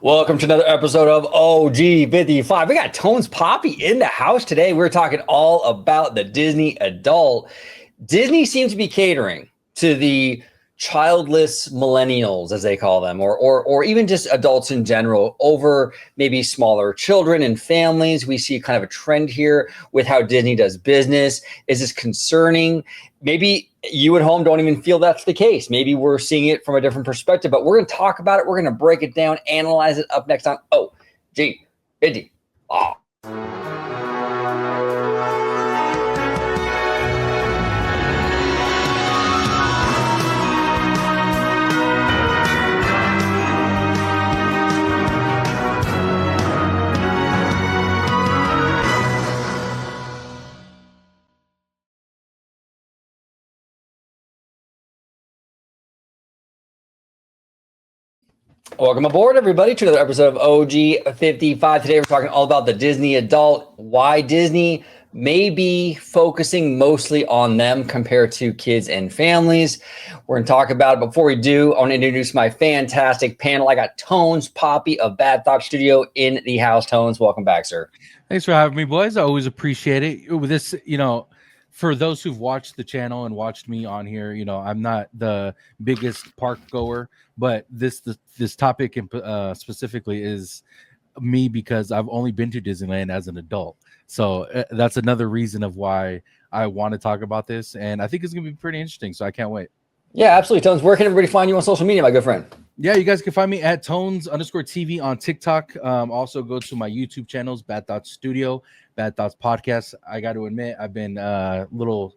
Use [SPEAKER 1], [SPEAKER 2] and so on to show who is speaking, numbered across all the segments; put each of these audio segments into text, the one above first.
[SPEAKER 1] Welcome to another episode of OG55. We got TonezPapi in the house today. We're talking all about the Disney adult. Disney seems to be catering to the childless millennials, as they call them, or even just adults in general, over maybe smaller children and families. We see kind of a trend here with how Disney does business. Is this concerning? Maybe you at home don't even feel that's the case. Maybe we're seeing it from a different perspective, but we're going to talk about it. We're going to break it down, analyze it up next on OG55. Welcome aboard, everybody, to another episode of OG55. Today, we're talking all about the Disney adult, why Disney may be focusing mostly on them compared to kids and families. We're going to talk about it. Before we do, I want to introduce my fantastic panel. I got TonezPapi of Bad Thought Studio in the house. Tones, welcome back, sir.
[SPEAKER 2] Thanks for having me, boys. I always appreciate it. With this, for those who've watched the channel and watched me on here, I'm not the biggest park goer, but this topic specifically is me because I've only been to Disneyland as an adult. So that's another reason of why I want to talk about this. And I think it's going to be pretty interesting. So I can't wait.
[SPEAKER 1] Yeah, absolutely. Tones, where can everybody find you on social media, my good friend?
[SPEAKER 2] Yeah, you guys can find me at Tones_TV on TikTok. Also go to my YouTube channels, Bad Thoughts Studio, Bad Thoughts Podcast. I got to admit, I've been a little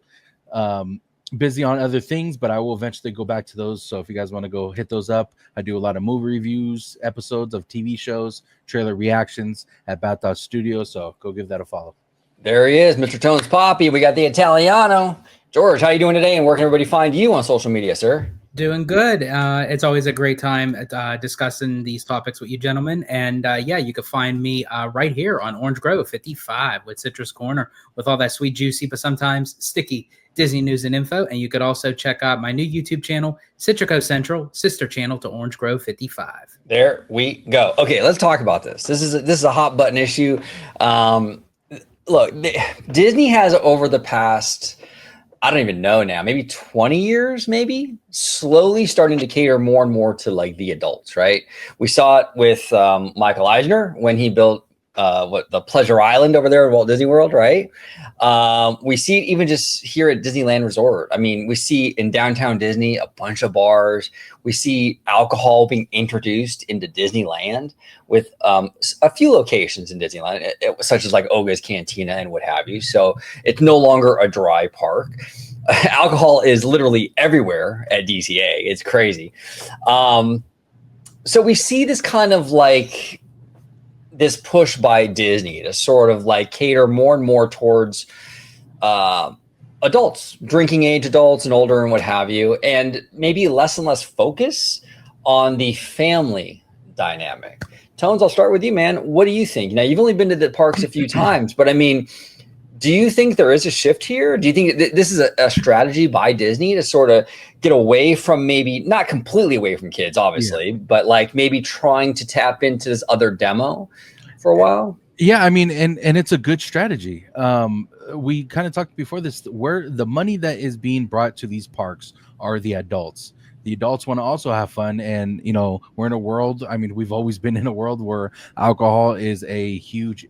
[SPEAKER 2] busy on other things, but I will eventually go back to those. So if you guys want to go hit those up, I do a lot of movie reviews, episodes of TV shows, trailer reactions at Bad Thoughts Studio. So go give that a follow.
[SPEAKER 1] There he is, Mr. TonezPapi. We got the Italiano. George, how you doing today, and where can everybody find you on social media, sir?
[SPEAKER 3] Doing good. It's always a great time discussing these topics with you gentlemen. And yeah, you can find me right here on Orange Grove 55 with Citrus Corner with all that sweet, juicy, but sometimes sticky Disney news and info. And you could also check out my new YouTube channel, Citrico Central, sister channel to Orange Grove 55.
[SPEAKER 1] There we go. Okay, let's talk about this. This is a hot button issue. Look, Disney has over the past, I don't even know now, maybe 20 years, maybe slowly starting to cater more and more to like the adults, right? We saw it with Michael Eisner when he built the Pleasure Island over there at Walt Disney World, right? We see it even just here at Disneyland Resort. I mean, we see in downtown Disney a bunch of bars. We see alcohol being introduced into Disneyland with a few locations in Disneyland, such as like Oga's Cantina and what have you. So it's no longer a dry park. Alcohol is literally everywhere at DCA. It's crazy. So we see this kind of like this push by Disney to sort of like cater more and more towards adults, drinking age adults and older and what have you, and maybe less and less focus on the family dynamic. Tones, I'll start with you, man. What do you think? Now, you've only been to the parks a few times, but I mean, do you think there is a shift here? Do you think this is a strategy by Disney to sort of get away from, maybe not completely away from kids, obviously, but like maybe trying to tap into this other demo for a while?
[SPEAKER 2] Yeah, I mean, and it's a good strategy. We kind of talked before this, where the money that is being brought to these parks are the adults. The adults want to also have fun. And, we're in a world, I mean, we've always been in a world where alcohol is a huge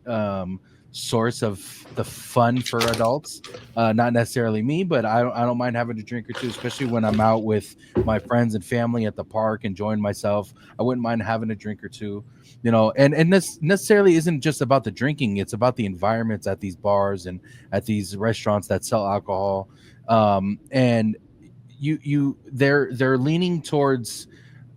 [SPEAKER 2] source of the fun for adults. Not necessarily me, but I don't mind having a drink or two, especially when I'm out with my friends and family at the park enjoying myself. I wouldn't mind having a drink or two, and this necessarily isn't just about the drinking. It's about the environments at these bars and at these restaurants that sell alcohol. And they're leaning towards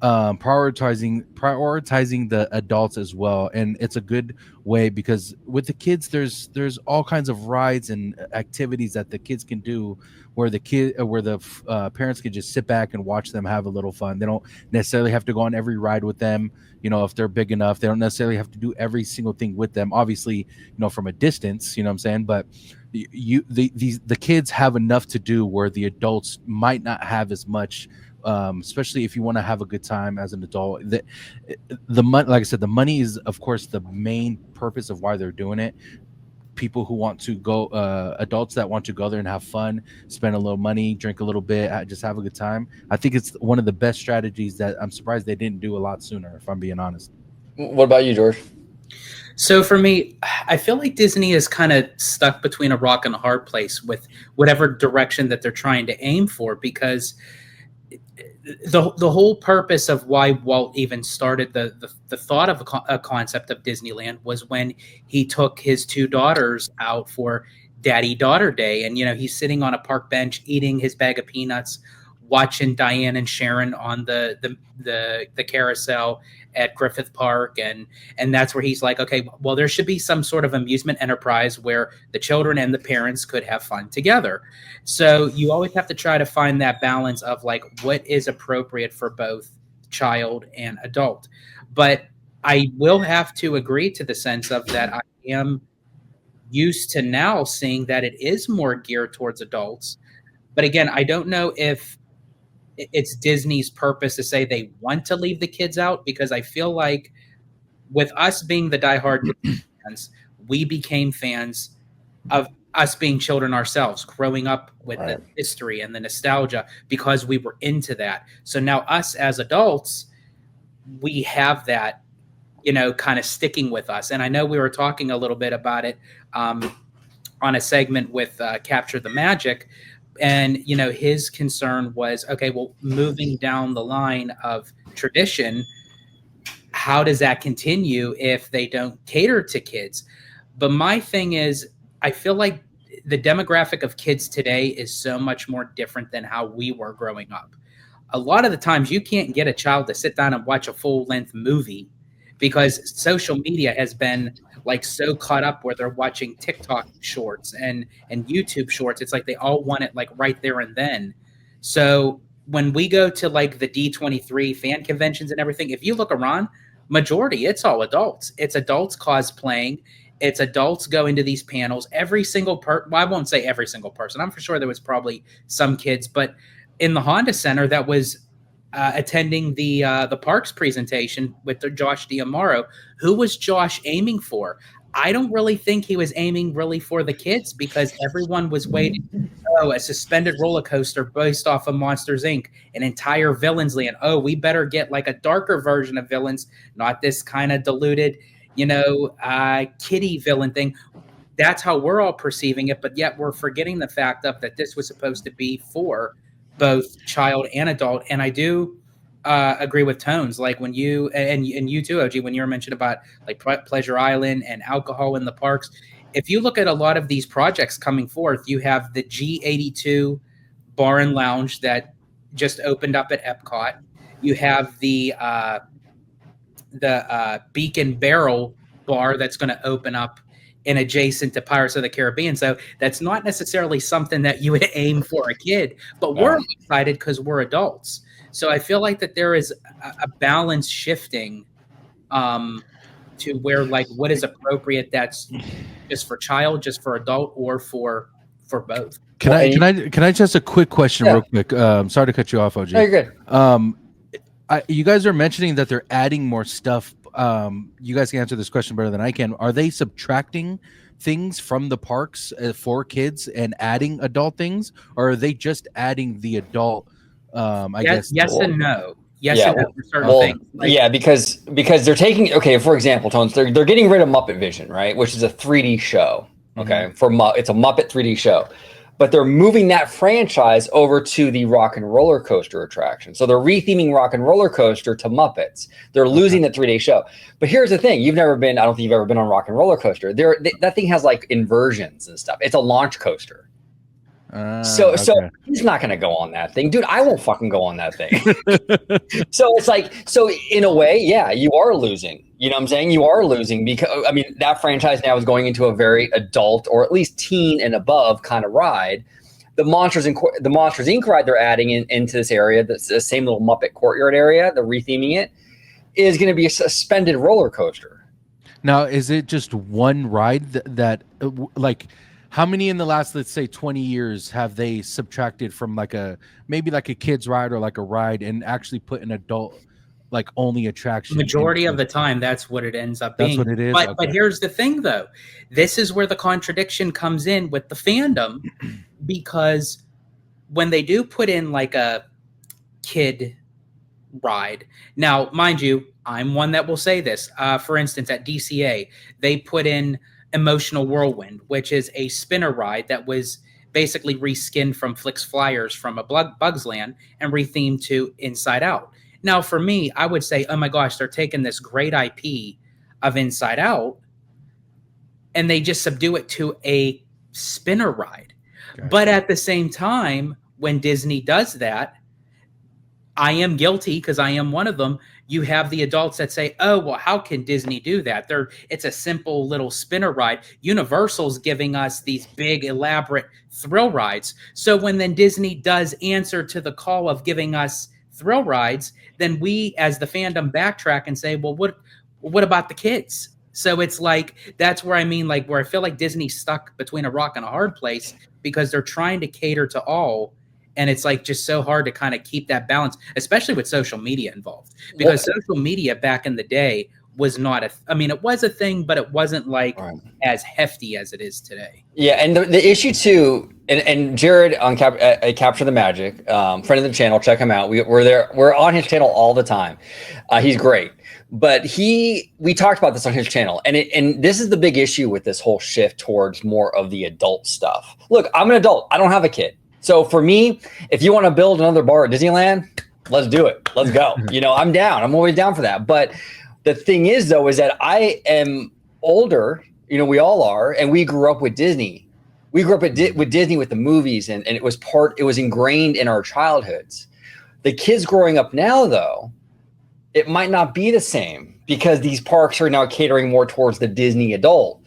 [SPEAKER 2] prioritizing the adults as well, and it's a good way because with the kids there's all kinds of rides and activities that the kids can do where the parents can just sit back and watch them have a little fun. They don't necessarily have to go on every ride with them. If they're big enough, they don't necessarily have to do every single thing with them, obviously, from a distance, what I'm saying, but the kids have enough to do where the adults might not have as much especially if you want to have a good time as an adult. The money, like I said, the money is of course the main purpose of why they're doing it. People who want to go, adults that want to go there and have fun, spend a little money, drink a little bit, just have a good time. I think it's one of the best strategies that I'm surprised they didn't do a lot sooner, if I'm being honest.
[SPEAKER 1] What about you, George?
[SPEAKER 3] So for me, I feel like Disney is kind of stuck between a rock and a hard place with whatever direction that they're trying to aim for, because the whole purpose of why Walt even started the thought of a concept of Disneyland was when he took his two daughters out for Daddy Daughter Day, and he's sitting on a park bench eating his bag of peanuts, watching Diane and Sharon on the carousel at Griffith Park, and that's where he's like, okay, well, there should be some sort of amusement enterprise where the children and the parents could have fun together. So you always have to try to find that balance of like what is appropriate for both child and adult. But I will have to agree to the sense of that I am used to now seeing that it is more geared towards adults. But again, I don't know if it's Disney's purpose to say they want to leave the kids out, because I feel like with us being the diehard fans, we became fans of us being children ourselves, growing up with the history and the nostalgia because we were into that. So now us as adults, we have that, kind of sticking with us. And I know we were talking a little bit about it on a segment with Capture the Magic. And, his concern was, okay, well, moving down the line of tradition, how does that continue if they don't cater to kids? But my thing is, I feel like the demographic of kids today is so much more different than how we were growing up. A lot of the times you can't get a child to sit down and watch a full-length movie because social media has been like so caught up where they're watching TikTok shorts and YouTube shorts. It's like they all want it like right there and then. So when we go to like the D23 fan conventions and everything, if you look around, majority, it's all adults. It's adults cosplaying. It's adults going to these panels. Every single well, I won't say every single person. I'm for sure there was probably some kids, but in the Honda Center that was attending the parks presentation with Josh D'Amaro. Who was Josh aiming for? I don't really think he was aiming really for the kids, because everyone was waiting. Oh, a suspended roller coaster based off of Monsters Inc., an entire Villains Land. Oh, we better get like a darker version of Villains, not this kind of diluted, kiddie villain thing. That's how we're all perceiving it, but yet we're forgetting the fact of that this was supposed to be for both child and adult. And I do agree with Tones, like when you and you too, OG, when you were mentioned about like Pleasure Island and alcohol in the parks. If you look at a lot of these projects coming forth, you have the G82 bar and lounge that just opened up at Epcot. You have the Beacon Barrel bar that's going to open up and adjacent to Pirates of the Caribbean. So that's not necessarily something that you would aim for a kid, but we're excited because we're adults. So I feel like that there is a balance shifting to where like what is appropriate that's just for child, just for adult, or for both.
[SPEAKER 2] Can I just a quick question real quick? Sorry to cut you off, OG.
[SPEAKER 1] No, you're good.
[SPEAKER 2] You guys are mentioning that they're adding more stuff. You guys can answer this question better than I can. Are they subtracting things from the parks for kids and adding adult things, or are they just adding the adult? I guess
[SPEAKER 3] yes and no. Yes, and no for certain things.
[SPEAKER 1] Like, because they're taking, for example, Tones, they're getting rid of Muppet Vision, right, which is a 3D show. Okay, it's a Muppet 3D show. But they're moving that franchise over to the Rock and Roller Coaster attraction. So they're retheming Rock and Roller Coaster to Muppets. They're losing the 3D show. But here's the thing. I don't think you've ever been on Rock and Roller Coaster. That thing has like inversions and stuff. It's a launch coaster. So he's not going to go on that thing. Dude, I won't fucking go on that thing. So it's like, in a way, yeah, you are losing. You know what I'm saying? You are losing because, I mean, that franchise now is going into a very adult or at least teen and above kind of ride. The Monsters Inc. ride they're adding into this area, the same little Muppet courtyard area, they're retheming it, is going to be a suspended roller coaster.
[SPEAKER 2] Now, is it just one ride that like, How many in the last, let's say, 20 years have they subtracted from like maybe like a kid's ride or like a ride and actually put an adult like only attraction?
[SPEAKER 3] Majority of the time, that's what it ends up
[SPEAKER 2] That's
[SPEAKER 3] being.
[SPEAKER 2] what it is.
[SPEAKER 3] But here's the thing, though. This is where the contradiction comes in with the fandom, because when they do put in like a kid ride. Now, mind you, I'm one that will say this. For instance, at DCA, they put in Emotional Whirlwind, which is a spinner ride that was basically reskinned from Flix Flyers from a Bugs Land and rethemed to Inside Out. Now, for me, I would say, oh my gosh, they're taking this great IP of Inside Out and they just subdue it to a spinner ride. Gotcha. But at the same time, when Disney does that, I am guilty because I am one of them. You have the adults that say, oh, well, how can Disney do that? It's a simple little spinner ride. Universal's giving us these big, elaborate thrill rides. So when then Disney does answer to the call of giving us thrill rides, then we as the fandom backtrack and say, well, what about the kids? So it's like, that's where I mean, like where I feel like Disney's stuck between a rock and a hard place because they're trying to cater to all. And it's like just so hard to kind of keep that balance, especially with social media involved, because social media back in the day was not it was a thing, but it wasn't like as hefty as it is today.
[SPEAKER 1] Yeah. And the issue too, and Jared on Capture the Magic, friend of the channel, check him out. We're there. We're on his channel all the time. He's great. But we talked about this on his channel, and this is the big issue with this whole shift towards more of the adult stuff. Look, I'm an adult. I don't have a kid. So for me, if you want to build another bar at Disneyland, let's do it. Let's go. I'm down. I'm always down for that. But the thing is, though, is that I am older. We all are, and we grew up with Disney. We grew up with Disney with the movies, and it was ingrained in our childhoods. The kids growing up now, though, it might not be the same because these parks are now catering more towards the Disney adult.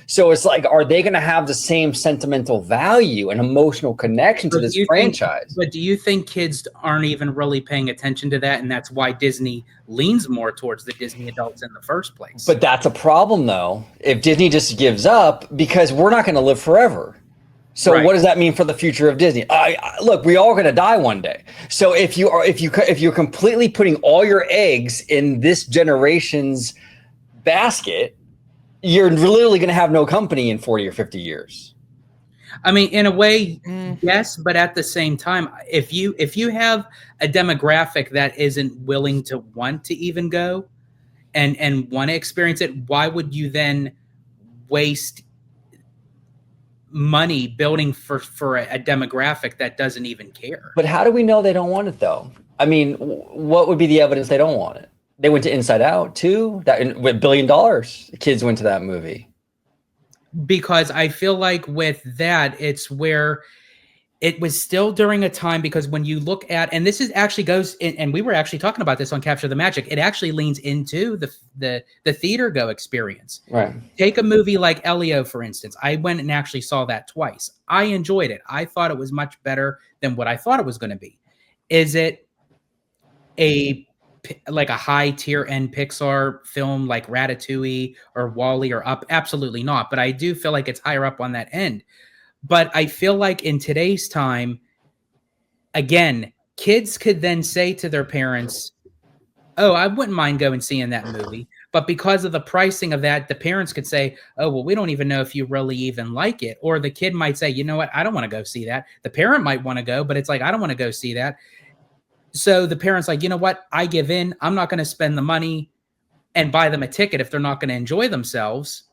[SPEAKER 1] So it's like, are they going to have the same sentimental value and emotional connection to this franchise?
[SPEAKER 3] But do you think kids aren't even really paying attention to that? And that's why Disney leans more towards the Disney adults in the first place.
[SPEAKER 1] But that's a problem, though. If Disney just gives up, because we're not going to live forever. So what does that mean for the future of Disney? Look, we all going to die one day. So if you're completely putting all your eggs in this generation's basket, you're literally going to have no company in 40 or 50 years.
[SPEAKER 3] I mean, in a way, yes, but at the same time, if you have a demographic that isn't willing to want to even go and want to experience it, why would you then waste money building for a demographic that doesn't even care?
[SPEAKER 1] But how do we know they don't want it, though? I mean, what would be the evidence they don't want it? They went to Inside Out too. That with $1 billion, the kids went to that movie.
[SPEAKER 3] Because I feel like with that, it's where it was still during a time, because when you look at, and this is actually goes in, and we were actually talking about this on Capture the Magic, it actually leans into the theater go experience.
[SPEAKER 1] Right.
[SPEAKER 3] Take a movie like Elio, for instance. I went and actually saw that twice. I enjoyed it. I thought it was much better than what I thought it was going to be. Is it a high tier end Pixar film like Ratatouille or WALL-E or Up? Absolutely not. But I do feel like it's higher up on that end. But I feel like in today's time, again, kids could then say to their parents, oh, I wouldn't mind going seeing that movie. But because of the pricing of that, the parents could say, oh, well, we don't even know if you really even like it. Or the kid might say, you know what? I don't want to go see that. The parent might want to go, but it's like, I don't want to go see that. So the parent's like, you know what? I give in. I'm not going to spend the money and buy them a ticket if they're not going to enjoy themselves.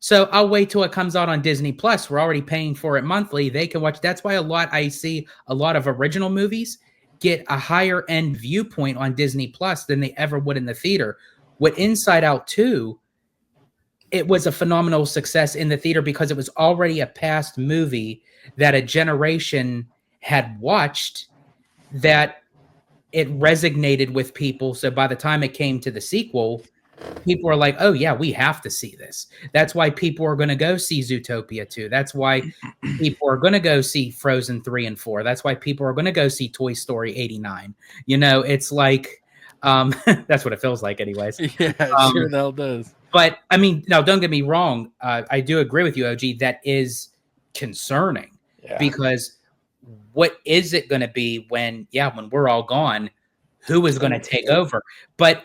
[SPEAKER 3] So I'll wait till it comes out on Disney Plus. We're already paying for it monthly. They can watch. That's why I see a lot of original movies get a higher end viewpoint on Disney Plus than they ever would in the theater. With Inside Out 2, it was a phenomenal success in the theater because it was already a past movie that a generation had watched, that it resonated with people. So by the time it came to the sequel, people are like, oh yeah, we have to see this. That's why people are going to go see Zootopia 2. That's why people are going to go see Frozen 3 and 4. That's why people are going to go see Toy Story 89. It's like, that's what it feels like anyways.
[SPEAKER 2] Yeah, sure the hell does.
[SPEAKER 3] But I mean, now don't get me wrong. I do agree with you, OG. That is concerning
[SPEAKER 1] Yeah.
[SPEAKER 3] because what is it going to be when we're all gone? Who is going to take over? But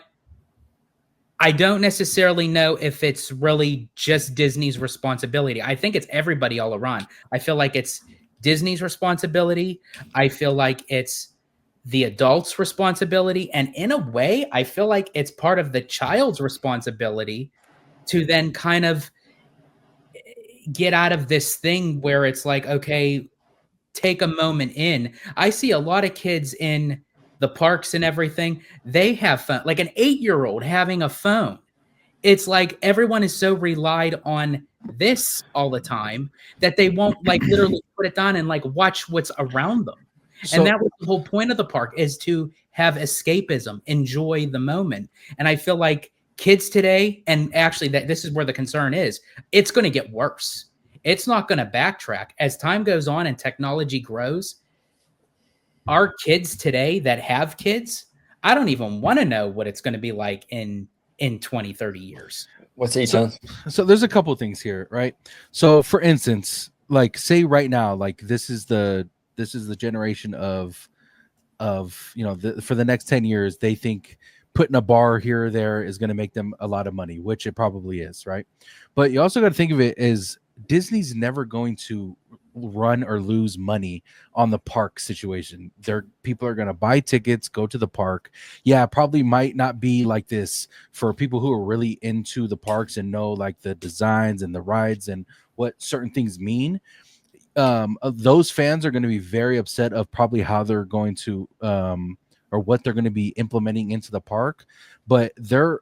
[SPEAKER 3] I don't necessarily know if it's really just Disney's responsibility. I think it's everybody all around. I feel like it's Disney's responsibility. I feel like it's the adult's responsibility. And in a way, I feel like it's part of the child's responsibility to then kind of get out of this thing where it's like, okay, take a moment in. I see a lot of kids in the parks and everything. They have fun, like an 8-year-old having a phone. It's like everyone is so relied on this all the time that they won't like literally put it down and like watch what's around them. And that was the whole point of the park, is to have escapism, enjoy the moment. And I feel like kids today, and actually that this is where the concern is, it's going to get worse. It's not going to backtrack as time goes on and technology grows. Our kids today that have kids, I don't even want to know what it's going to be like in 20, 30 years.
[SPEAKER 1] What's it?
[SPEAKER 2] So there's a couple things here, right? So for instance, like say right now, like this is the generation of for the next 10 years, they think putting a bar here or there is going to make them a lot of money, which it probably is, right? But you also got to think of it as Disney's never going to run or lose money on the park situation. People are going to buy tickets, go to the park. Yeah, probably might not be like this for people who are really into the parks and know like the designs and the rides and what certain things mean. Those fans are going to be very upset of probably how they're going to or what they're going to be implementing into the park, but they're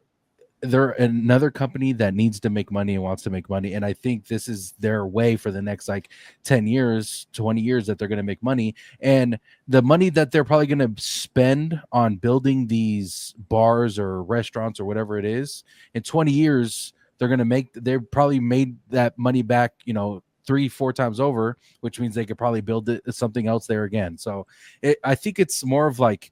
[SPEAKER 2] another company that needs to make money and wants to make money. And I think this is their way for the next like 10 years, 20 years that they're going to make money. And the money that they're probably going to spend on building these bars or restaurants or whatever it is, in 20 years, they're probably made that money back, 3-4 times over, which means they could probably build something else there again. So I think it's more of like,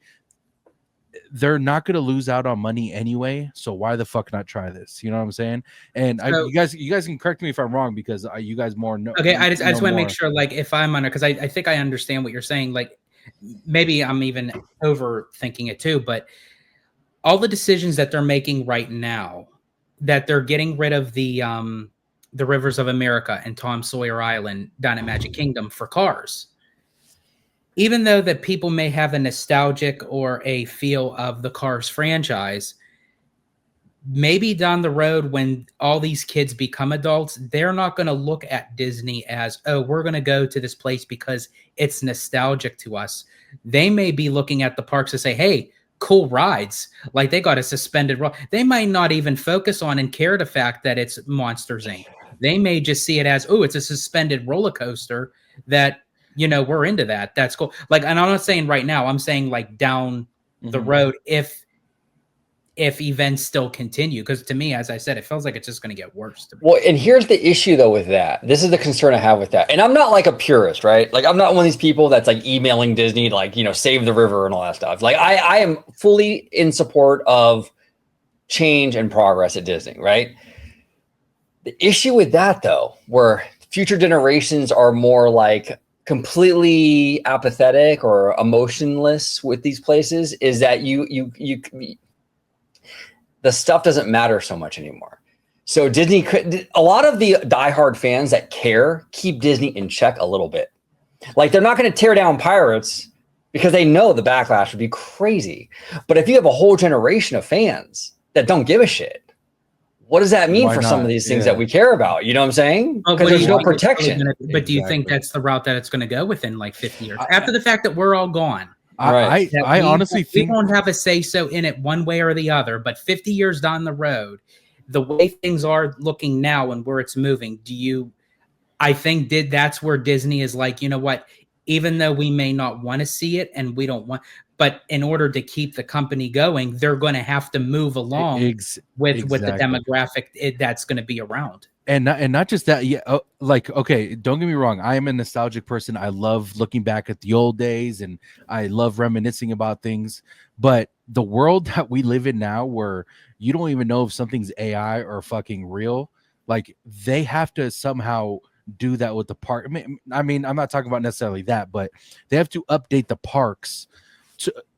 [SPEAKER 2] they're not going to lose out on money anyway, so why the fuck not try this? You know what I'm saying? And you guys can correct me if I'm wrong, because you guys more know.
[SPEAKER 3] Okay, I just want to make sure, like, if I'm under, because I think I understand what you're saying. Like, maybe I'm even overthinking it too, but all the decisions that they're making right now, that they're getting rid of the Rivers of America and Tom Sawyer Island down at Magic Kingdom for cars. Even though that people may have a nostalgic or a feel of the Cars franchise, maybe down the road when all these kids become adults, they're not going to look at Disney as, oh, we're going to go to this place because it's nostalgic to us. They may be looking at the parks to say, hey, cool rides. Like they got a suspended roll. They might not even focus on and care the fact that it's Monsters, Inc. They may just see it as, oh, it's a suspended roller coaster that, we're into that. That's cool. Like, and I'm not saying right now, I'm saying like down the road, if events still continue, because to me, as I said, it feels like it's just going to get worse.
[SPEAKER 1] Well, and here's the issue though with that. This is the concern I have with that. And I'm not like a purist, right? Like I'm not one of these people that's like emailing Disney to like, save the river and all that stuff. Like I am fully in support of change and progress at Disney, right? The issue with that though, where future generations are more like completely apathetic or emotionless with these places, is that the stuff doesn't matter so much anymore. So Disney a lot of the diehard fans that care keep Disney in check a little bit. Like they're not going to tear down Pirates because they know the backlash would be crazy. But if you have a whole generation of fans that don't give a shit, what does that mean for some of these things that we care about? You know what I'm saying? Because there's no protection.
[SPEAKER 3] But do you think that's the route that it's going to go within like 50 years? After the fact that we're all gone.
[SPEAKER 2] I honestly think
[SPEAKER 3] we won't have a say-so in it one way or the other, but 50 years down the road, the way things are looking now and where it's moving, I think that's where Disney is like, you know what, even though we may not want to see it and we don't want, but in order to keep the company going, they're going to have to move along with the demographic that's going to be around.
[SPEAKER 2] And not just that, like, okay, don't get me wrong. I am a nostalgic person. I love looking back at the old days and I love reminiscing about things. But the world that we live in now, where you don't even know if something's AI or fucking real, like they have to somehow do that with the park. I mean, I'm not talking about necessarily that, but they have to update the parks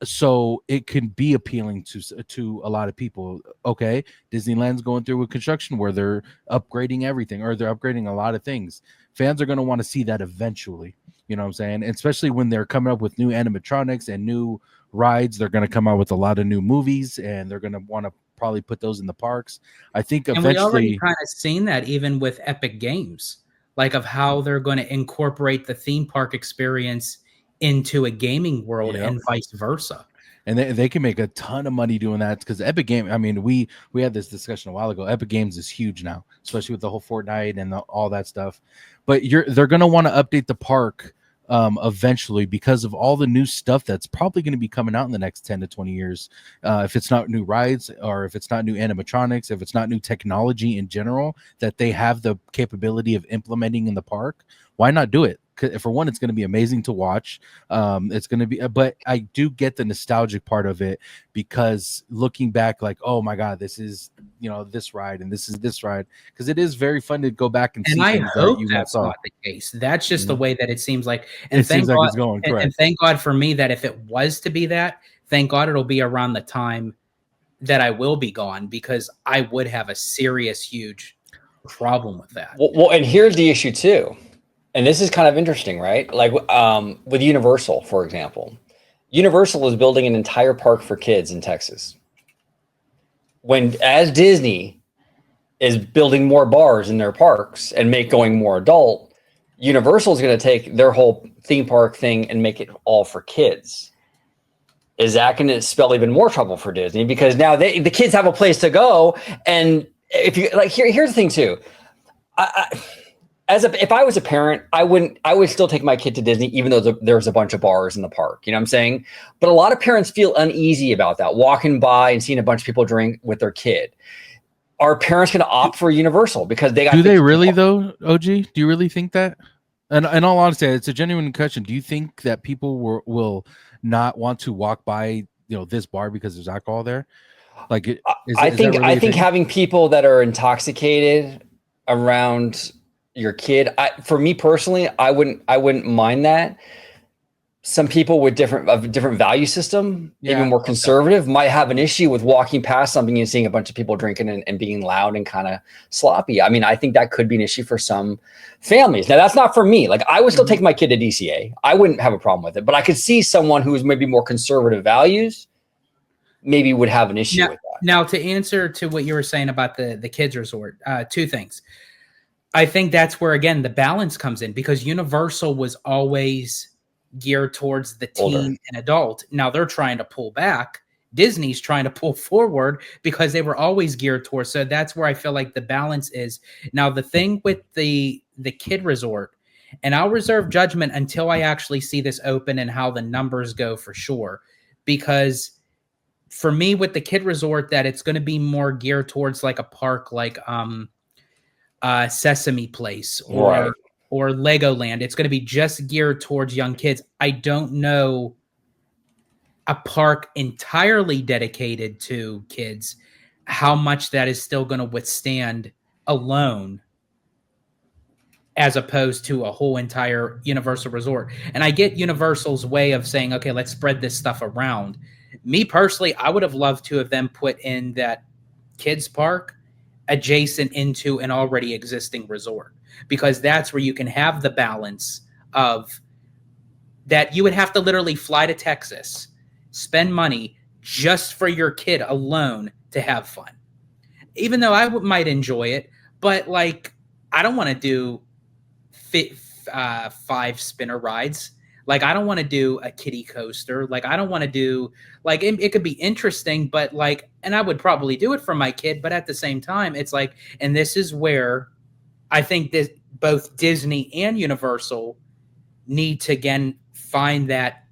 [SPEAKER 2] so it can be appealing to a lot of people. Okay, Disneyland's going through a construction where they're upgrading everything, or they're upgrading a lot of things. Fans are going to want to see that eventually. You know what I'm saying? And especially when they're coming up with new animatronics and new rides, they're going to come out with a lot of new movies, and they're going to want to probably put those in the parks. I think
[SPEAKER 3] And we already
[SPEAKER 2] eventually,
[SPEAKER 3] kind of seen that even with Epic Games, like of how they're going to incorporate the theme park experience into a gaming world
[SPEAKER 2] Yep.
[SPEAKER 3] and vice versa.
[SPEAKER 2] And they can make a ton of money doing that, because Epic Game. I mean, we had this discussion a while ago. Epic Games is huge now, especially with the whole Fortnite and all that stuff. But they're going to want to update the park eventually, because of all the new stuff that's probably going to be coming out in the next 10 to 20 years. If it's not new rides, or if it's not new animatronics, if it's not new technology in general that they have the capability of implementing in the park, why not do it? For one, it's going to be amazing to watch. It's going to be, but I do get the nostalgic part of it, because looking back, like, oh my God, this is, this ride, and this is this ride, because it is very fun to go back and see
[SPEAKER 3] I
[SPEAKER 2] things
[SPEAKER 3] hope
[SPEAKER 2] that you
[SPEAKER 3] that's
[SPEAKER 2] saw.
[SPEAKER 3] not the case. That's just the way that it seems like.
[SPEAKER 2] And it seems like it's going, correct.
[SPEAKER 3] And thank God for me that if it was to be that, thank God it'll be around the time that I will be gone, because I would have a serious, huge problem with that.
[SPEAKER 1] Well, and here's the issue too. And this is kind of interesting, right? Like with Universal, for example. Universal is building an entire park for kids in Texas. As Disney is building more bars in their parks and going more adult, Universal is going to take their whole theme park thing and make it all for kids. Is that going to spell even more trouble for Disney? Because now the kids have a place to go. And if you like, here's the thing too. If I was a parent, I would still take my kid to Disney, even though there's a bunch of bars in the park. You know what I'm saying? But a lot of parents feel uneasy about that, walking by and seeing a bunch of people drink with their kid. Are parents going to opt for Universal because they got?
[SPEAKER 2] Do they really though, OG? Do you really think that? And in all honesty, it's a genuine question. Do you think that people will not want to walk by, this bar because there's alcohol there? Like,
[SPEAKER 1] I think having people that are intoxicated around your kid, for me personally, I wouldn't mind that. Some people with different value system, even more conservative, might have an issue with walking past something and seeing a bunch of people drinking and being loud and kind of sloppy. I mean, I think that could be an issue for some families. Now, that's not for me. Like, I would still take my kid to DCA. I wouldn't have a problem with it, but I could see someone who is maybe more conservative values maybe would have an issue with that.
[SPEAKER 3] Now, to answer to what you were saying about the kids resort, two things. I think that's where, again, the balance comes in, because Universal was always geared towards the teen and adult. Now they're trying to pull back. Disney's trying to pull forward, because they were always geared towards. So that's where I feel like the balance is. Now, the thing with the kid resort, and I'll reserve judgment until I actually see this open and how the numbers go for sure. Because for me, with the kid resort, that it's going to be more geared towards like a park like Sesame Place or Legoland. It's going to be just geared towards young kids. I don't know a park entirely dedicated to kids, how much that is still going to withstand alone, as opposed to a whole entire Universal resort. And I get Universal's way of saying, okay, let's spread this stuff around. Me personally, I would have loved to have them put in that kids park adjacent into an already existing resort, because that's where you can have the balance of that. You would have to literally fly to Texas, spend money just for your kid alone to have fun. Even though I might enjoy it, but like, I don't want to do 5 spinner rides. Like, I don't want to do a kiddie coaster. Like, I don't want to do, like, it could be interesting, but like, and I would probably do it for my kid, but at the same time, it's like, and this is where I think that both Disney and Universal need to, again, find that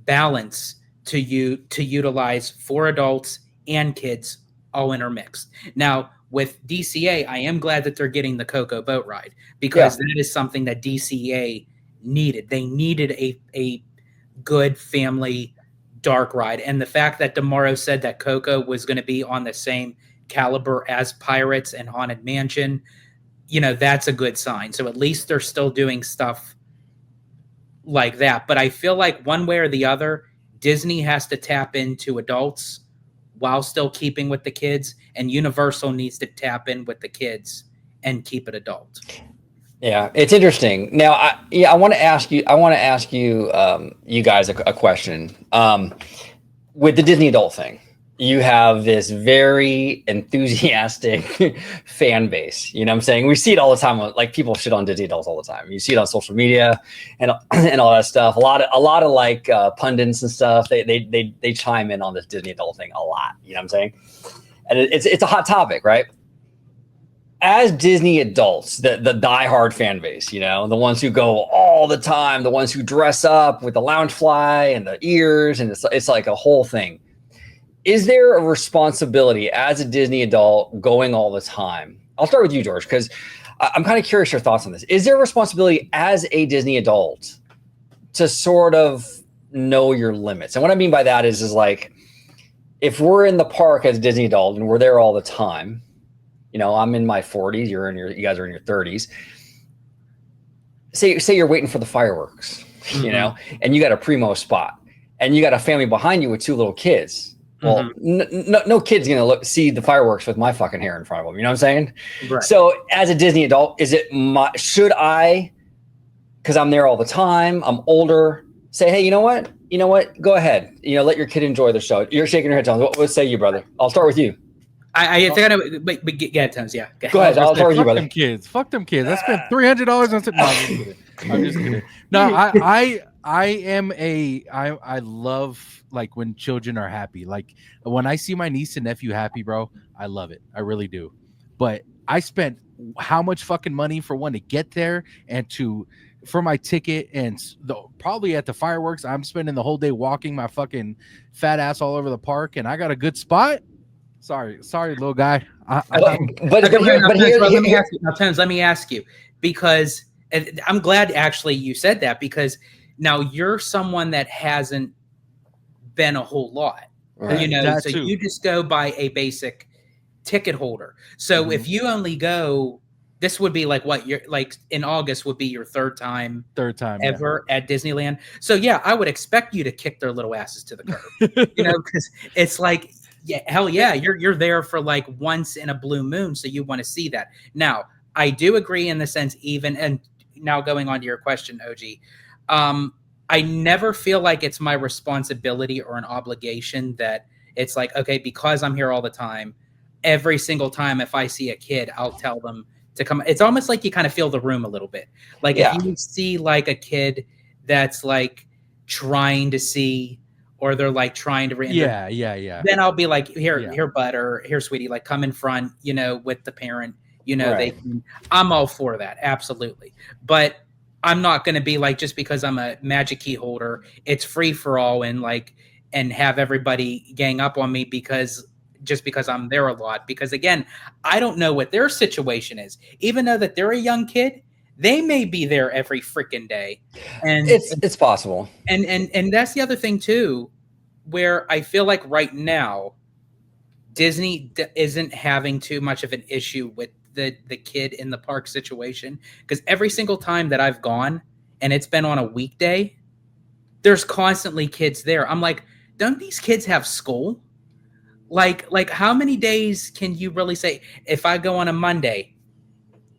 [SPEAKER 3] balance to utilize for adults and kids all intermixed. Now, with DCA, I am glad that they're getting the Coco boat ride, because that is something that DCA needed. They needed a good family dark ride. And the fact that DeMauro said that Coco was going to be on the same caliber as Pirates and Haunted Mansion, that's a good sign. So at least they're still doing stuff like that. But I feel like one way or the other, Disney has to tap into adults while still keeping with the kids, and Universal needs to tap in with the kids and keep it adult.
[SPEAKER 1] Yeah, it's interesting. Now, I want to ask you, you guys a question. With the Disney adult thing, you have this very enthusiastic fan base. You know what I'm saying? We see it all the time. Like people shit on Disney adults all the time. You see it on social media and and all that stuff. A lot of like pundits and stuff. They chime in on this Disney adult thing a lot. You know what I'm saying? And it's a hot topic, right? As Disney adults, the diehard fan base, the ones who go all the time, the ones who dress up with the lounge fly and the ears, and it's like a whole thing. Is there a responsibility as a Disney adult going all the time? I'll start with you, George, because I'm kind of curious your thoughts on this. Is there a responsibility as a Disney adult to sort of know your limits? And what I mean by that is like, if we're in the park as a Disney adult and we're there all the time, I'm in my 40s, you guys are in your 30s. Say you're waiting for the fireworks, and you got a primo spot, and you got a family behind you with 2 little kids. Well, no kid's gonna see the fireworks with my fucking hair in front of them. You know what I'm saying?
[SPEAKER 3] Right.
[SPEAKER 1] So, as a Disney adult, should I, because I'm there all the time, I'm older, say, hey, you know what? Go ahead. Let your kid enjoy the show. You're shaking your head, Tones. What say you, brother? I'll start with you.
[SPEAKER 3] I think I know. But get Tones. Yeah.
[SPEAKER 1] Go ahead. I'll start with you, brother.
[SPEAKER 2] Fuck them kids. I spent $300 on something. No, I'm just kidding. No, I love like when children are happy. Like when I see my niece and nephew happy, bro, I love it. I really do. But I spent how much fucking money for one to get there and for my ticket, and probably at the fireworks, I'm spending the whole day walking my fucking fat ass all over the park, and I got a good spot. Sorry, little guy.
[SPEAKER 3] Let me ask you, because I'm glad actually you said that, because now you're someone that hasn't been a whole lot,
[SPEAKER 2] right.
[SPEAKER 3] So you just go by a basic ticket holder. So if you only go, this would be like what you're like in August would be your third time ever at Disneyland. So yeah, I would expect you to kick their little asses to the curb, because it's like, yeah, hell yeah, you're there for like once in a blue moon, so you want to see that. Now, I do agree in the sense, and now going on to your question, OG, I never feel like it's my responsibility or an obligation that it's like, okay, because I'm here all the time, every single time if I see a kid, I'll tell them to come. It's almost like you kind of feel the room a little bit. Like if you see like a kid that's like trying to see, or they're like trying to then I'll be like, here bud, or here sweetie, like come in front, with the parent, right. I'm all for that, absolutely. But I'm not going to be like, just because I'm a magic key holder, it's free for all, and have everybody gang up on me because I'm there a lot. Because again, I don't know what their situation is. Even though that they're a young kid, they may be there every freaking day, and
[SPEAKER 1] it's possible.
[SPEAKER 3] And that's the other thing too, where I feel like right now, Disney isn't having too much of an issue with the kid in the park situation, because every single time that I've gone and it's been on a weekday, there's constantly kids there. I'm like, don't these kids have school? Like how many days can you really say, if I go on a Monday,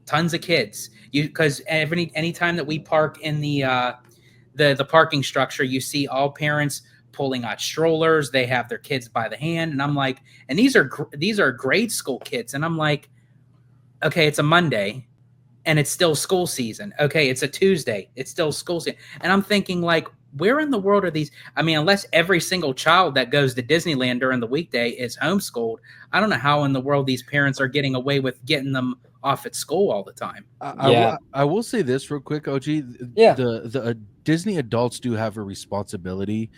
[SPEAKER 3] tons of kids, because any time that we park in the parking structure, you see all parents pulling out strollers. They have their kids by the hand, and I'm like, and these are grade school kids, and I'm like, okay, it's a Monday and it's still school season. Okay, it's a Tuesday, it's still school season. And I'm thinking, like, where in the world are these? I mean, unless every single child that goes to Disneyland during the weekday is homeschooled, I don't know how in the world these parents are getting away with getting them off at school all the time.
[SPEAKER 2] I will say this real quick, OG.
[SPEAKER 1] Yeah.
[SPEAKER 2] The Disney adults do have a responsibility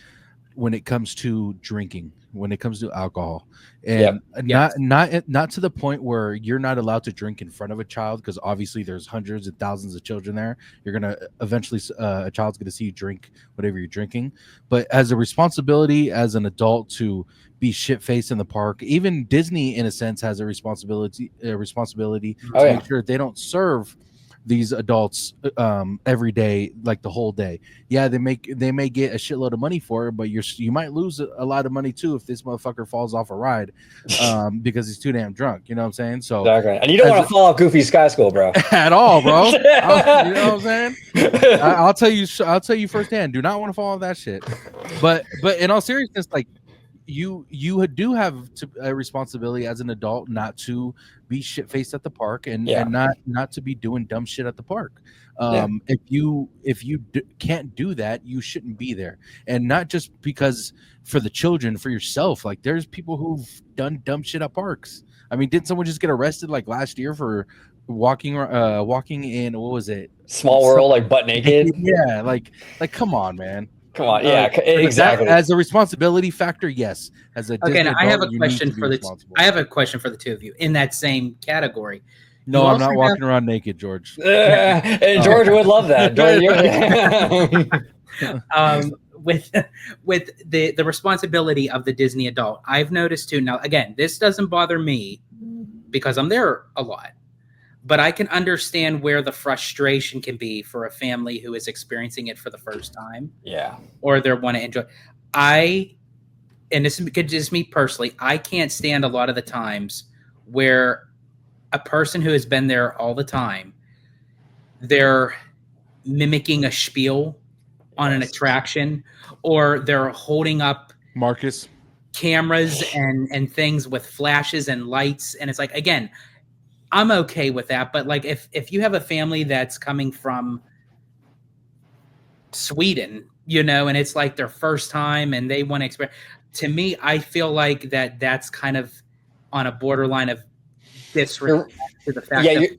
[SPEAKER 2] when it comes to drinking, when it comes to alcohol, and not to the point where you're not allowed to drink in front of a child, because obviously there's hundreds and thousands of children there. You're gonna eventually a child's gonna see you drink whatever you're drinking, but as a responsibility as an adult to be shit faced in the park. Even Disney, in a sense, has a responsibility to make sure they don't serve these adults every day, like the whole day. Yeah, they may get a shitload of money for it, but you might lose a lot of money too if this motherfucker falls off a ride because he's too damn drunk. You know what I'm saying? So
[SPEAKER 1] exactly. And you don't want to fall off Goofy's Sky School, bro.
[SPEAKER 2] At all, bro. You know what I'm saying? I'll tell you firsthand. Do not want to fall off that shit. But in all seriousness, like, you do have a responsibility as an adult not to be shit faced at the park and not to be doing dumb shit at the park. If you can't do that, you shouldn't be there. And not just because for the children, for yourself. Like, there's people who've done dumb shit at parks. I mean, didn't someone just get arrested like last year for walking in, what was it,
[SPEAKER 1] Small World, like butt naked?
[SPEAKER 2] Yeah, like come on, man.
[SPEAKER 1] Come on, exactly.
[SPEAKER 2] As a responsibility factor, yes. As a
[SPEAKER 3] okay, now
[SPEAKER 2] adult,
[SPEAKER 3] I have a question for the two of you in that same category.
[SPEAKER 2] No, I'm not walking around naked, George.
[SPEAKER 1] And George would love that.
[SPEAKER 3] With the responsibility of the Disney adult, I've noticed too. Now, again, this doesn't bother me because I'm there a lot. But I can understand where the frustration can be for a family who is experiencing it for the first time.
[SPEAKER 1] Yeah.
[SPEAKER 3] Or they want to enjoy. And this is just me personally, I can't stand a lot of the times where a person who has been there all the time, they're mimicking a spiel on an attraction, or they're holding up
[SPEAKER 2] Marcus
[SPEAKER 3] cameras and things with flashes and lights. And it's like, again, I'm okay with that, but like if you have a family that's coming from Sweden, you know, and it's like their first time and they want to experience, to me, I feel like that's kind of on a borderline of disrespect to the fact that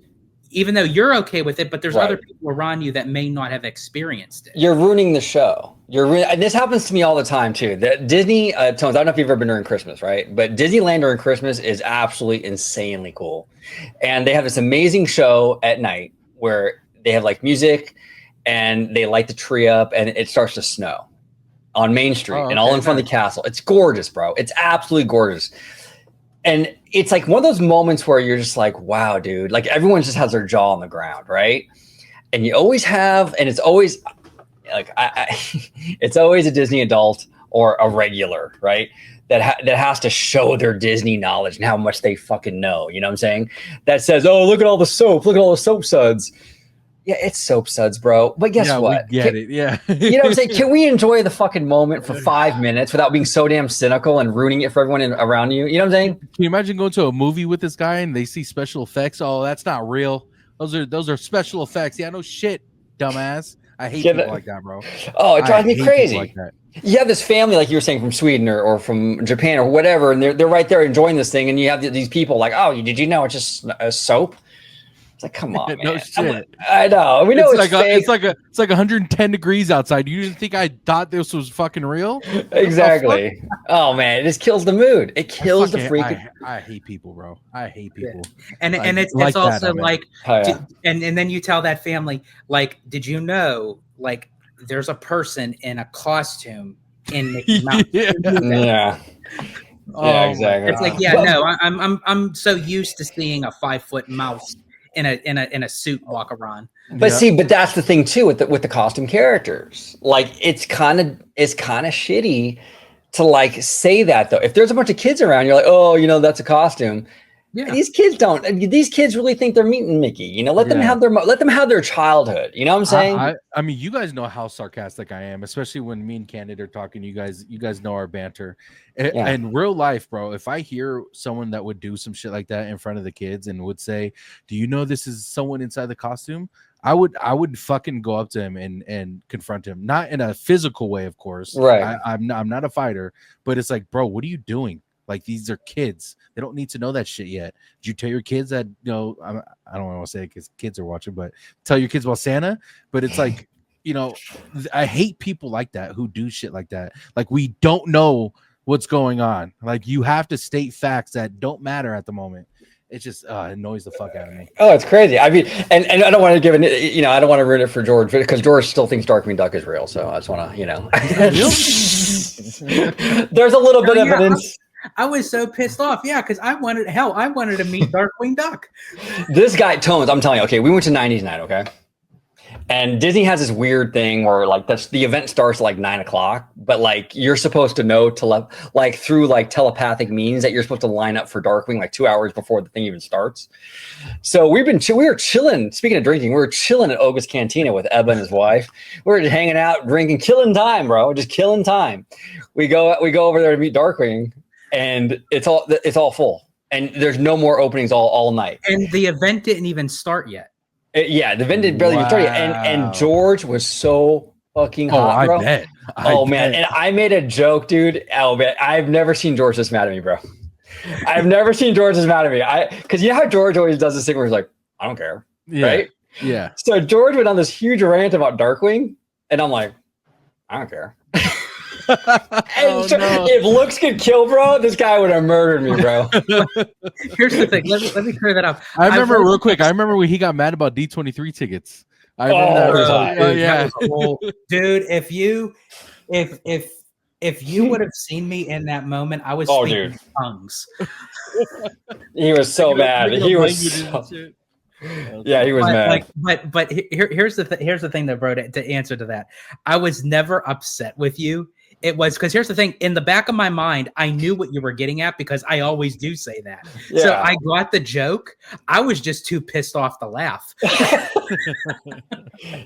[SPEAKER 3] even though you're okay with it, but there's other people around you that may not have experienced it.
[SPEAKER 1] You're ruining the show. And this happens to me all the time too. The Disney, Tones, I don't know if you've ever been during Christmas, right? But Disneyland during Christmas is absolutely insanely cool. And they have this amazing show at night where they have like music and they light the tree up and it starts to snow on Main Street and all in front of the castle. It's gorgeous, bro. It's absolutely gorgeous. And it's like one of those moments where you're just like, wow, dude, like everyone just has their jaw on the ground, right? And you always have, and it's always like, it's always a Disney adult or a regular, right? That has to show their Disney knowledge and how much they fucking know. You know what I'm saying? That says, oh, look at all the soap. Look at all the soap suds. Yeah, it's soap suds, bro. But guess what?
[SPEAKER 2] We get it. Yeah.
[SPEAKER 1] You know what I'm saying? Can we enjoy the fucking moment for 5 minutes without being so damn cynical and ruining it for everyone around you? You know what I'm saying?
[SPEAKER 2] Can you imagine going to a movie with this guy and they see special effects? Oh, that's not real. Those are special effects. Yeah, no shit, dumbass. I hate people like that, bro.
[SPEAKER 1] Oh, it drives me crazy. Like that. You have this family, like you were saying, from Sweden or from Japan or whatever, and they're right there enjoying this thing, and you have these people like, oh, did you know it's just a soap? It's like, come on, man.
[SPEAKER 2] No shit.
[SPEAKER 1] I know. We know it's
[SPEAKER 2] like 110 degrees outside. You didn't think I thought this was fucking real?
[SPEAKER 1] Exactly. Oh man, it just kills the mood. It kills the freaking.
[SPEAKER 2] I hate people, bro. I hate people.
[SPEAKER 3] And it's also like, and then you tell that family, like, did you know, like, there's a person in a costume in Mickey Mouse?
[SPEAKER 1] Yeah. Yeah, exactly.
[SPEAKER 3] It's like, no, I'm so used to seeing a 5-foot mouse in a suit walk around.
[SPEAKER 1] But see, but that's the thing too with the costume characters. Like, it's kind of shitty to like say that though. If there's a bunch of kids around, you're like, oh, you know, that's a costume. Yeah. These kids really think they're meeting Mickey. You know, let them have their childhood. You know what I'm saying?
[SPEAKER 2] I mean, you guys know how sarcastic I am, especially when me and Candid are talking. You guys know our banter. In real life, bro, if I hear someone that would do some shit like that in front of the kids and would say, "Do you know this is someone inside the costume?" I would fucking go up to him and confront him, not in a physical way, of course.
[SPEAKER 1] Right.
[SPEAKER 2] I'm not a fighter, but it's like, bro, what are you doing? Like, these are kids. They don't need to know that shit yet. Did you tell your kids that, you know, I don't want to say it because kids are watching, but tell your kids about Santa. But it's like, you know, I hate people like that who do shit like that. Like, we don't know what's going on. Like, you have to state facts that don't matter at the moment. It just it annoys the fuck out of me.
[SPEAKER 1] Oh, it's crazy. I mean, and I don't want to give it, you know, I don't want to ruin it for George because George still thinks Darkwing Duck is real. So I just want to, you know, there's a little bit of evidence.
[SPEAKER 3] I was so pissed off. Yeah, because I wanted to meet Darkwing Duck.
[SPEAKER 1] This guy, Tones, I'm telling you, okay, we went to 90s night, okay? And Disney has this weird thing where like the event starts at like 9 o'clock, but like you're supposed to know through like telepathic means that you're supposed to line up for Darkwing like 2 hours before the thing even starts. So we were chilling. Speaking of drinking, we were chilling at Oga's Cantina with Ebba and his wife. We were just hanging out, drinking, killing time, bro. Just killing time. We go over there to meet Darkwing, and it's all full, and there's no more openings all night.
[SPEAKER 3] And the event didn't even start yet.
[SPEAKER 1] Yeah, the event didn't barely even start yet, and George was so fucking hot, bro.
[SPEAKER 2] I bet.
[SPEAKER 1] Man, and I made a joke, dude. Oh man, I've never seen George this mad at me, bro. I've never seen George this mad at me. Because you know how George always does this thing where he's like, I don't care, right?
[SPEAKER 2] Yeah.
[SPEAKER 1] So George went on this huge rant about Darkwing, and I'm like, I don't care. If looks could kill, bro, this guy would have murdered me, bro.
[SPEAKER 3] Here's the thing. Let me clear that up.
[SPEAKER 2] I remember real quick. I remember when he got mad about D23 tickets. I remember that.
[SPEAKER 3] Dude, if you would have seen me in that moment, I was speaking tongues.
[SPEAKER 1] He was so mad. He was. Yeah, he was mad.
[SPEAKER 3] But here's the thing that, bro, to answer to that, I was never upset with you. It was because here's the thing. In the back of my mind, I knew what you were getting at because I always do say that. Yeah. So I got the joke. I was just too pissed off to laugh.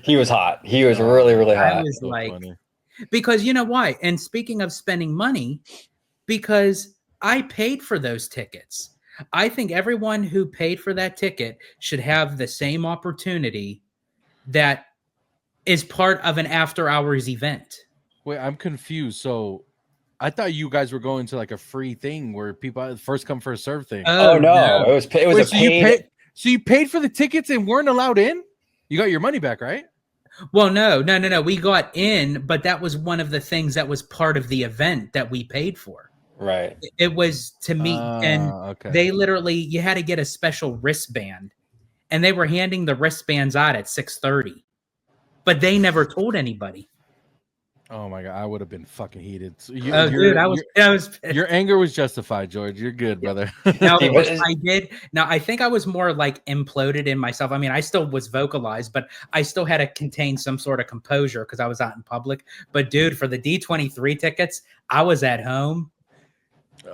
[SPEAKER 1] He was hot. He was really, really hot.
[SPEAKER 3] I was because you know why? And speaking of spending money, because I paid for those tickets. I think everyone who paid for that ticket should have the same opportunity that is part of an after hours event.
[SPEAKER 2] Wait, I'm confused. So I thought you guys were going to like a free thing where people first come first serve thing.
[SPEAKER 1] Oh no. It was a paid.
[SPEAKER 2] So you paid for the tickets and weren't allowed in? You got your money back, right?
[SPEAKER 3] Well, no. We got in, but that was one of the things that was part of the event that we paid for.
[SPEAKER 1] Right.
[SPEAKER 3] It was to meet, and they literally, you had to get a special wristband, and they were handing the wristbands out at 6:30, but they never told anybody.
[SPEAKER 2] Oh my god, I would have been fucking heated. So
[SPEAKER 3] dude, I was.
[SPEAKER 2] Your anger was justified, George. You're good, brother.
[SPEAKER 3] Now, I did. Now, I think I was more like imploded in myself. I mean, I still was vocalized, but I still had to contain some sort of composure because I was out in public. But dude, for the D23 tickets, I was at home.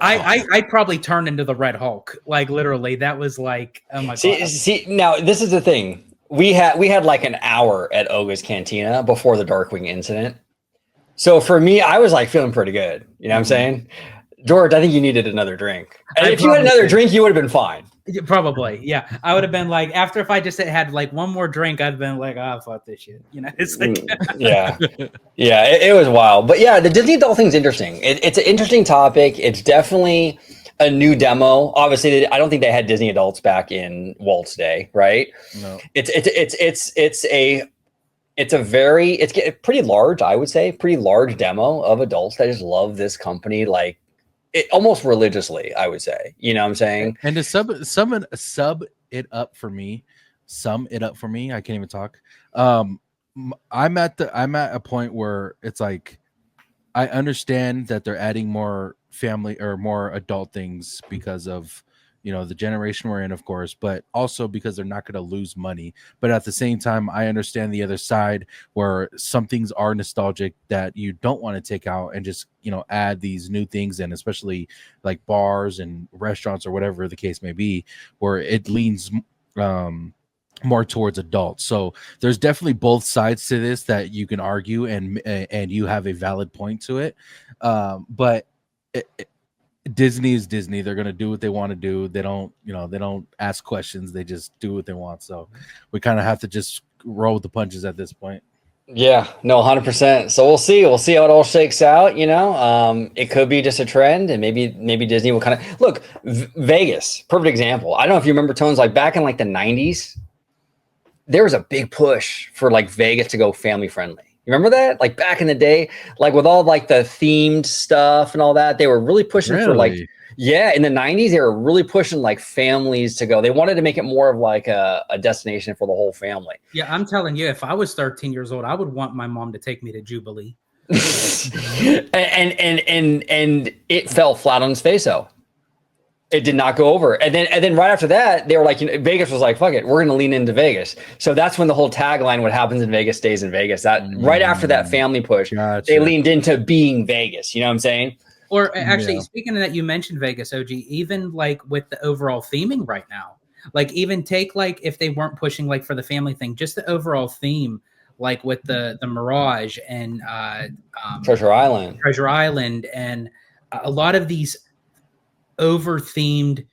[SPEAKER 3] I probably turned into the Red Hulk. Like literally, that was like, oh my god.
[SPEAKER 1] See, now this is the thing. We had like an hour at Oga's Cantina before the Darkwing incident. So for me, I was like feeling pretty good. You know what I'm saying? George, I think you needed another drink. And if you had another drink, you would have been fine.
[SPEAKER 3] Probably, yeah. I would have been like, after if I just had like one more drink, I'd have been like, oh, fuck this shit. You know, it's like,
[SPEAKER 1] yeah, it was wild. But yeah, the Disney adult thing's interesting. It's an interesting topic. It's definitely a new demo. Obviously, I don't think they had Disney adults back in Walt's day, right?
[SPEAKER 2] No.
[SPEAKER 1] It's a pretty large, I would say, pretty large demo of adults that just love this company, like almost religiously, I would say. You know what I'm saying?
[SPEAKER 2] And to sum it up for me, I can't even talk. I'm at a point where it's like I understand that they're adding more family or more adult things because of, you know, the generation we're in, of course, but also because they're not going to lose money. But at the same time, I understand the other side where some things are nostalgic that you don't want to take out and just, you know, add these new things in, especially like bars and restaurants or whatever the case may be, where it leans more towards adults. So there's definitely both sides to this that you can argue, and you have a valid point to it. But Disney is Disney. They're gonna do what they want to do. They don't ask questions. They just do what they want. So we kind of have to just roll with the punches at this point.
[SPEAKER 1] Yeah, no, 100%. So we'll see how it all shakes out. You know, it could be just a trend, and maybe Disney will kind of look. Vegas, perfect example. I don't know if you remember, Tones, like back in like the 90s, there was a big push for like Vegas to go family friendly. You remember that? Like back in the day, like with all like the themed stuff and all that, they were really pushing for like, yeah, in the 90s, they were really pushing like families to go. They wanted to make it more of like a destination for the whole family.
[SPEAKER 3] Yeah, I'm telling you, if I was 13 years old, I would want my mom to take me to Jubilee.
[SPEAKER 1] and it fell flat on its face though. It did not go over. And then right after that, they were like, Vegas was like, fuck it, we're going to lean into Vegas. So that's when the whole tagline, what happens in Vegas stays in Vegas. That right after that family push, they leaned into being Vegas. You know what I'm saying?
[SPEAKER 3] Or actually, speaking of that, you mentioned Vegas, OG, even like with the overall theming right now, like even take like if they weren't pushing like for the family thing, just the overall theme, like with the Mirage and
[SPEAKER 1] Treasure
[SPEAKER 3] Island, and a lot of these over themed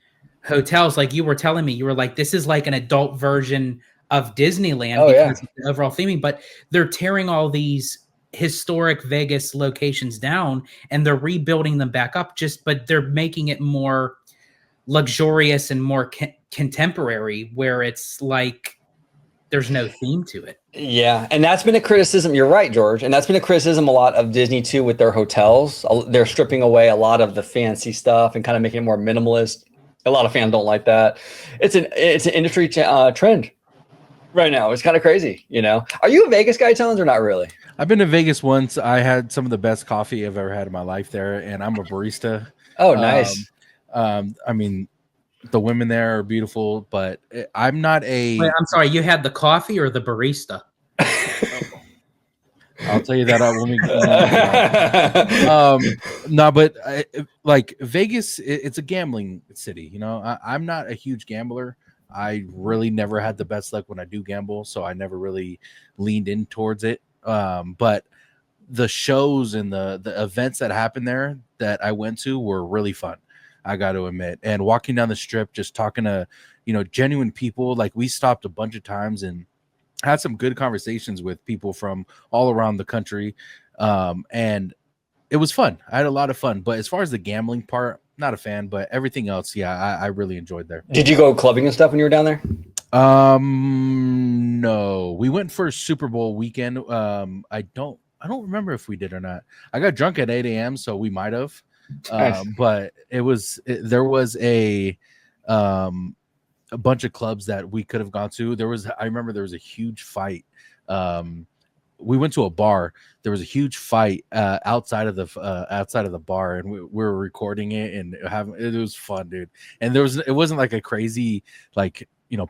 [SPEAKER 3] hotels. Like you were telling me, you were like, this is like an adult version of Disneyland because of the overall theming, but they're tearing all these historic Vegas locations down and they're rebuilding them back up, but they're making it more luxurious and more contemporary, where it's like there's no theme to it.
[SPEAKER 1] Yeah, and that's been a criticism. You're right, George, and that's been a criticism a lot of Disney too with their hotels. They're stripping away a lot of the fancy stuff and kind of making it more minimalist. A lot of fans don't like that. It's an industry trend right now. It's kind of crazy, you know. Are you a Vegas guy, Tones, or not really?
[SPEAKER 2] I've been to Vegas once. I had some of the best coffee I've ever had in my life there, and I'm a barista.
[SPEAKER 1] Oh, nice.
[SPEAKER 2] I mean, the women there are beautiful, but I'm not a.
[SPEAKER 3] Wait, I'm sorry. You had the coffee or the barista?
[SPEAKER 2] I'll tell you that when we. No, but like Vegas, it's a gambling city. You know, I'm not a huge gambler. I really never had the best luck when I do gamble, so I never really leaned in towards it. But the shows and the events that happened there that I went to were really fun, I got to admit. And walking down the strip, just talking to, genuine people, like we stopped a bunch of times and had some good conversations with people from all around the country. And it was fun. I had a lot of fun. But as far as the gambling part, not a fan, but everything else, yeah, I really enjoyed there.
[SPEAKER 1] Did you go clubbing and stuff when you were down there?
[SPEAKER 2] No, we went for Super Bowl weekend. I don't remember if we did or not. I got drunk at 8 a.m., so we might have.
[SPEAKER 1] Nice.
[SPEAKER 2] But there was a bunch of clubs that we could have gone to. I remember there was a huge fight. We went to a bar. There was a huge fight outside of the bar, and we were recording it and it was fun, dude. And it wasn't like a crazy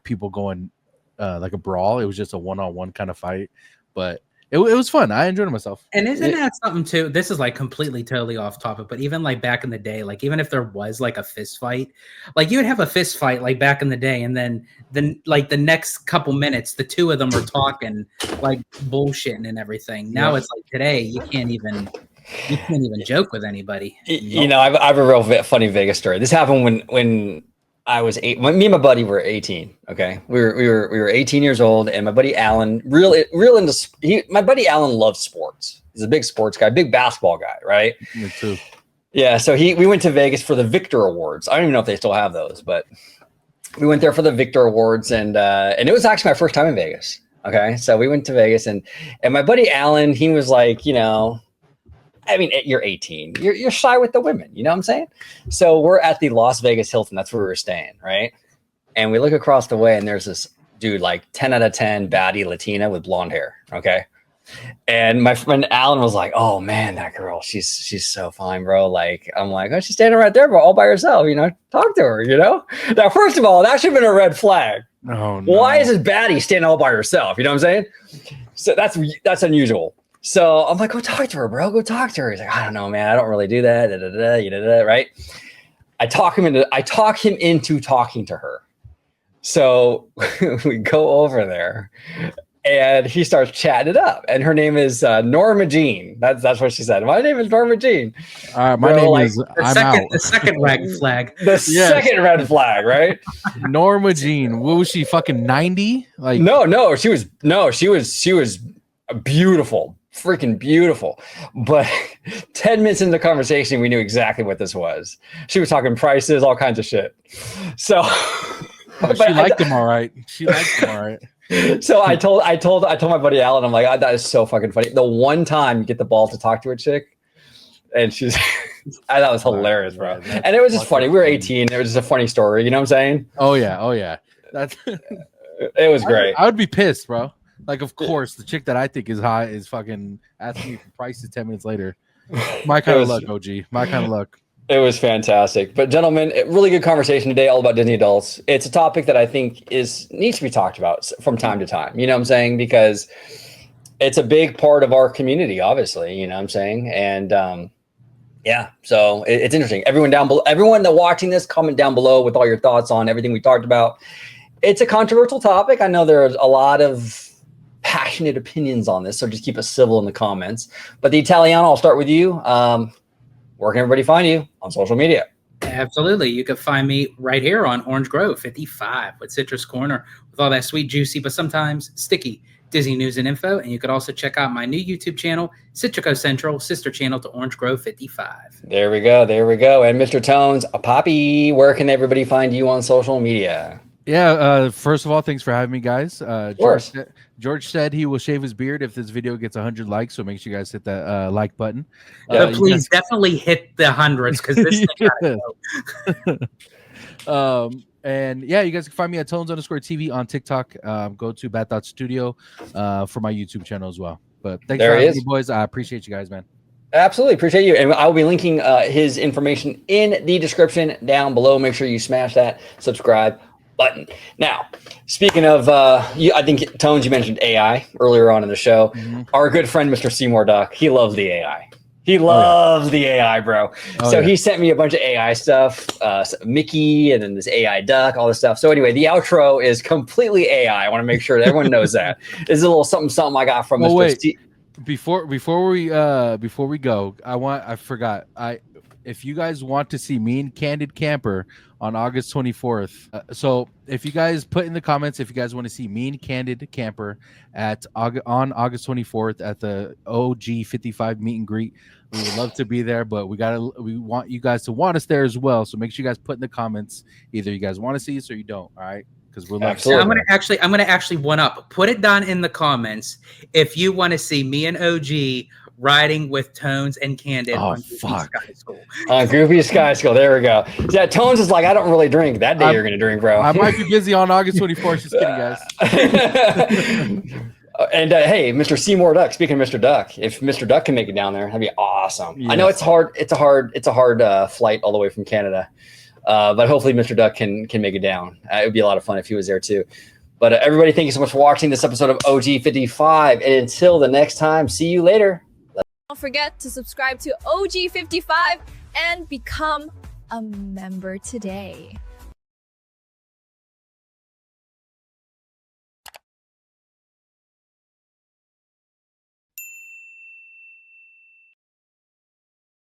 [SPEAKER 2] people going like a brawl. It was just a one-on-one kind of fight, but it was fun. I enjoyed myself.
[SPEAKER 3] And isn't that something too? This is like completely totally off topic, but even like back in the day, like even if there was like a fist fight, like you would have a fist fight like back in the day, and then like the next couple minutes, the two of them are talking like bullshitting and everything. Now it's like today you can't even joke with anybody.
[SPEAKER 1] I have a real funny Vegas story. This happened when I was 8. Me and my buddy were 18. Okay, we were 18 years old, and my buddy Alan, real into my buddy Alan loves sports. He's a big sports guy, big basketball guy, right?
[SPEAKER 2] Me too.
[SPEAKER 1] Yeah, so we went to Vegas for the Victor Awards. I don't even know if they still have those, but we went there for the Victor Awards, and it was actually my first time in Vegas. Okay, so we went to Vegas, and my buddy Alan, he was like, I mean, you're 18. You're shy with the women. You know what I'm saying? So we're at the Las Vegas Hilton. That's where we were staying, right? And we look across the way, and there's this dude, like 10 out of 10 baddie Latina with blonde hair. Okay. And my friend Alan was like, "Oh man, that girl, she's so fine, bro." Like, I'm like, "Oh, she's standing right there, bro, all by herself. Talk to her. Now, first of all, that should have been a red flag.
[SPEAKER 2] Oh, no.
[SPEAKER 1] Why is this baddie standing all by herself? You know what I'm saying? So that's unusual. So I'm like, "Go talk to her, bro. Go talk to her." He's like, "I don't know, man. I don't really do that." Right? I talk him into talking to her. So we go over there, and he starts chatting it up. And her name is Norma Jean. That's what she said. My name is Norma Jean.
[SPEAKER 2] My name is.
[SPEAKER 3] The second red flag.
[SPEAKER 1] Second red flag, right?
[SPEAKER 2] Norma Jean. What was she? Fucking 90? Like
[SPEAKER 1] no. She was beautiful. Freaking beautiful. But 10 minutes into the conversation, we knew exactly what this was. She was talking prices, all kinds of shit. So
[SPEAKER 2] she liked him all right.
[SPEAKER 1] So I told my buddy Alan, I'm like, oh, that is so fucking funny. The one time you get the ball to talk to a chick, and she's, I thought it was hilarious, bro.
[SPEAKER 2] Yeah,
[SPEAKER 1] And it was just funny. We were 18. It was just a funny story. You know what I'm saying?
[SPEAKER 2] Oh yeah. That's
[SPEAKER 1] It was great.
[SPEAKER 2] I would be pissed, bro. Like, of course, the chick that I think is hot is fucking asking me for prices 10 minutes later. My kind of luck, OG. My kind of luck.
[SPEAKER 1] It was fantastic. But gentlemen, really good conversation today, all about Disney adults. It's a topic that I think needs to be talked about from time to time. You know what I'm saying? Because it's a big part of our community, obviously. You know what I'm saying? And yeah, so it's interesting. Everyone down below, everyone that watching this, comment down below with all your thoughts on everything we talked about. It's a controversial topic. I know there's a lot of passionate opinions on this, so just keep it civil in the comments. But the Italiano, I'll start with you. Where can everybody find you on social media?
[SPEAKER 3] Absolutely. You can find me right here on Orange Grove 55 with Citrus Corner with all that sweet, juicy, but sometimes sticky Disney news and info. And you could also check out my new YouTube channel, Citrico Central, sister channel to Orange Grove 55.
[SPEAKER 1] There we go. There we go. And Mr. TonezPapi, where can everybody find you on social media?
[SPEAKER 2] Yeah, first of all, thanks for having me, guys.
[SPEAKER 1] Of course.
[SPEAKER 2] George said he will shave his beard if this video gets 100 likes, so make sure you guys hit that like button.
[SPEAKER 3] But please definitely hit the hundreds, because this thing gotta
[SPEAKER 2] go. And yeah, you guys can find me at Tones_TV on TikTok. Go to Bad Thought Studio for my YouTube channel as well. But thanks for having me, boys. I appreciate you guys, man.
[SPEAKER 1] Absolutely appreciate you, and I will be linking his information in the description down below. Make sure you smash that subscribe button. Now, speaking of, I think Tones, you mentioned AI earlier on in the show. Mm-hmm. Our good friend, Mr. Seymour Duck, he loves the AI. He loves the AI, bro. So he sent me a bunch of AI stuff, Mickey, and then this AI duck, all this stuff. So anyway, the outro is completely AI. I want to make sure that everyone knows that. This is a little something I got from Mr.
[SPEAKER 2] Before we go, I forgot. If you guys want to see me and Candid Camper on August 24th, so if you guys put in the comments if you guys want to see me and Candid Camper on August 24th at the OG55 meet and greet, we would love to be there, but we want you guys to want us there as well. So make sure you guys put in the comments either you guys want to see us or you don't. All right. We're
[SPEAKER 3] I'm gonna actually one up. Put it down in the comments if you want to see me and OG riding with Tones and Candid on Goofy Sky School.
[SPEAKER 1] On Goofy Sky School, there we go. Yeah, Tones is like, I don't really drink. That day you're gonna drink, bro.
[SPEAKER 2] I might be busy on August 24th. Just kidding, guys.
[SPEAKER 1] And hey, Mr. Seymour Duck. Speaking of Mr. Duck, if Mr. Duck can make it down there, that'd be awesome. Yes. I know it's hard. It's a hard flight all the way from Canada. But hopefully Mr. Duck can make it down. It would be a lot of fun if he was there too. But everybody, thank you so much for watching this episode of OG55. And until the next time, see you later.
[SPEAKER 4] Don't forget to subscribe to OG55 and become a member today.